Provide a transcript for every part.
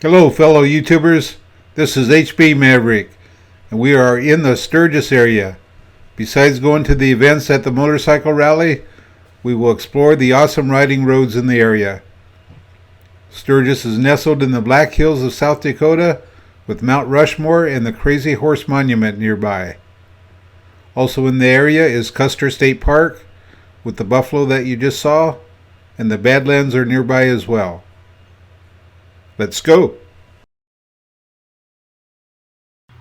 Hello fellow YouTubers, this is HB Maverick, and we are in the Sturgis area. Besides going to the events at the motorcycle rally, we will explore the awesome riding roads in the area. Sturgis is nestled in the Black Hills of South Dakota, with Mount Rushmore and the Crazy Horse Monument nearby. Also in the area is Custer State Park, with the buffalo that you just saw, and the Badlands are nearby as well. Let's go!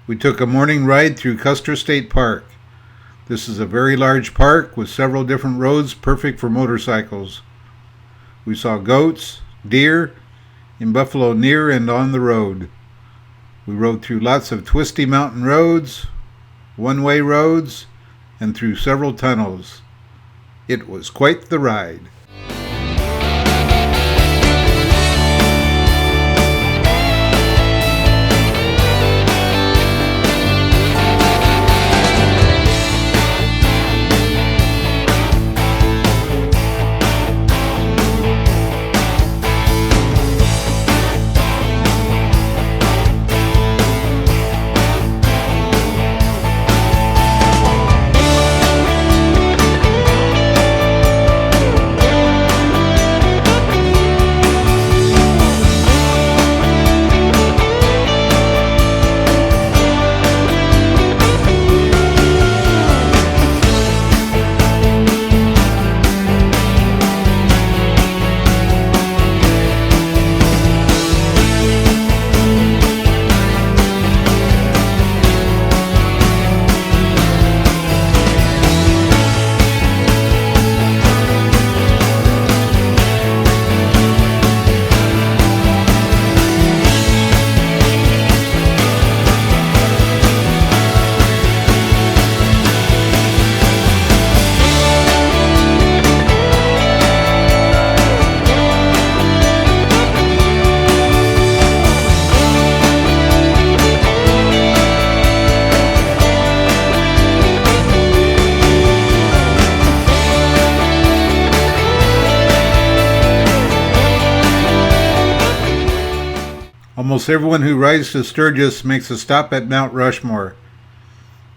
We took a morning ride through Custer State Park. This is a very large park with several different roads perfect for motorcycles. We saw goats, deer, and buffalo near and on the road. We rode through lots of twisty mountain roads, one-way roads, and through several tunnels. It was quite the ride. Almost everyone who rides to Sturgis makes a stop at Mount Rushmore.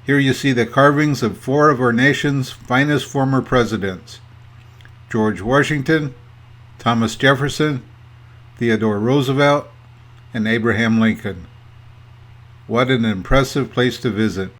Here you see the carvings of 4 of our nation's finest former presidents: George Washington, Thomas Jefferson, Theodore Roosevelt, and Abraham Lincoln. What an impressive place to visit.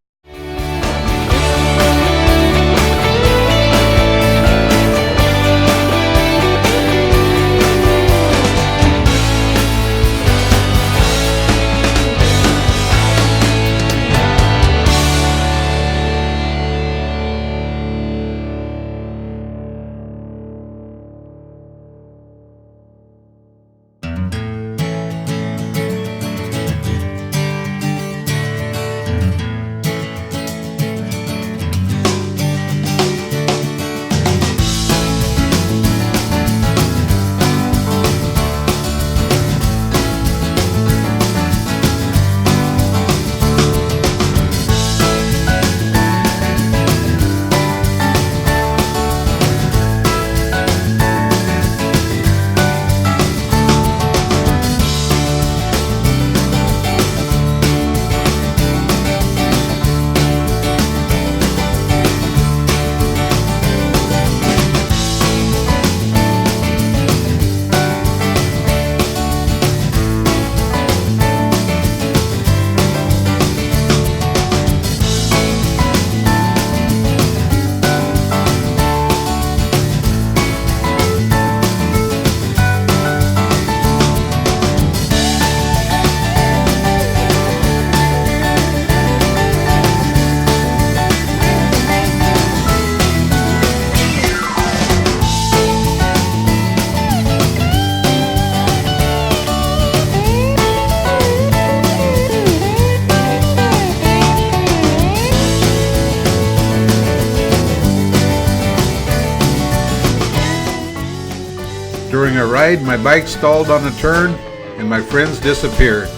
During our ride, my bike stalled on a turn and my friends disappeared.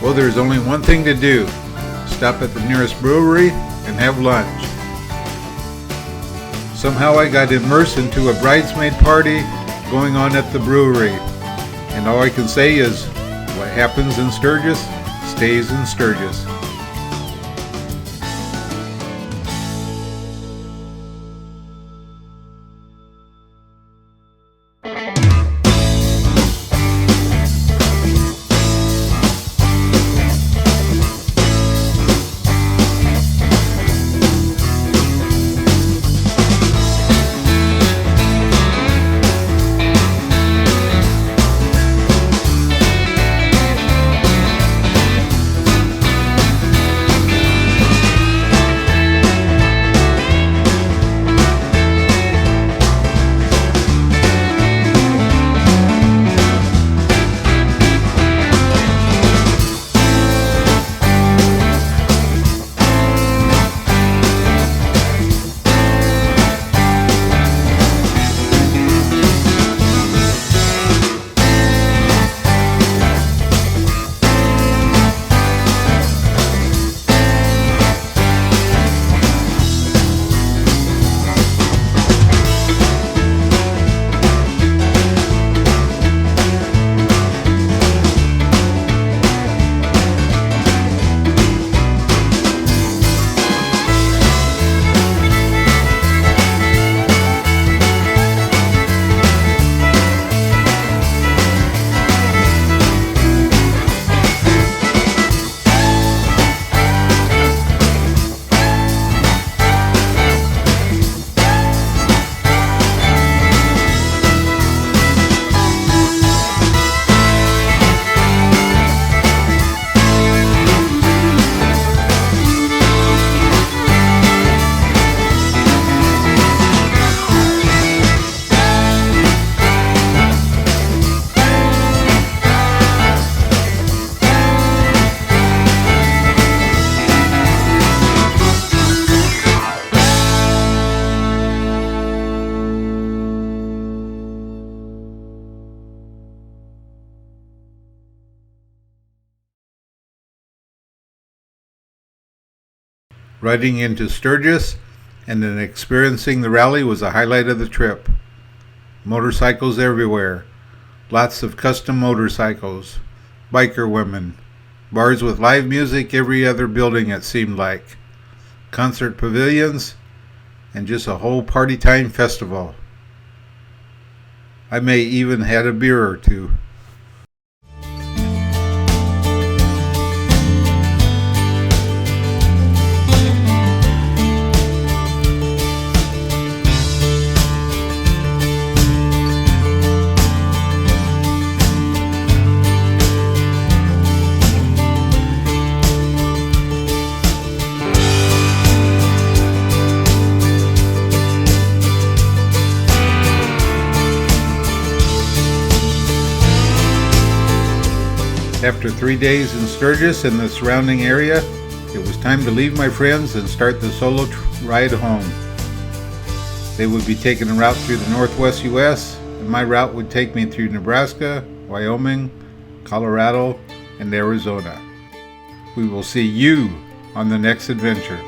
Well, there's only one thing to do. Stop at the nearest brewery and have lunch. Somehow I got immersed into a bridesmaid party going on at the brewery. And all I can say is, what happens in Sturgis stays in Sturgis. Riding into Sturgis and then experiencing the rally was a highlight of the trip. Motorcycles everywhere, lots of custom motorcycles, biker women, bars with live music every other building it seemed like, concert pavilions, and just a whole party time festival. I may even had a beer or two. After 3 days in Sturgis and the surrounding area, it was time to leave my friends and start the solo ride home. They would be taking a route through the northwest U.S., and my route would take me through Nebraska, Wyoming, Colorado, and Arizona. We will see you on the next adventure.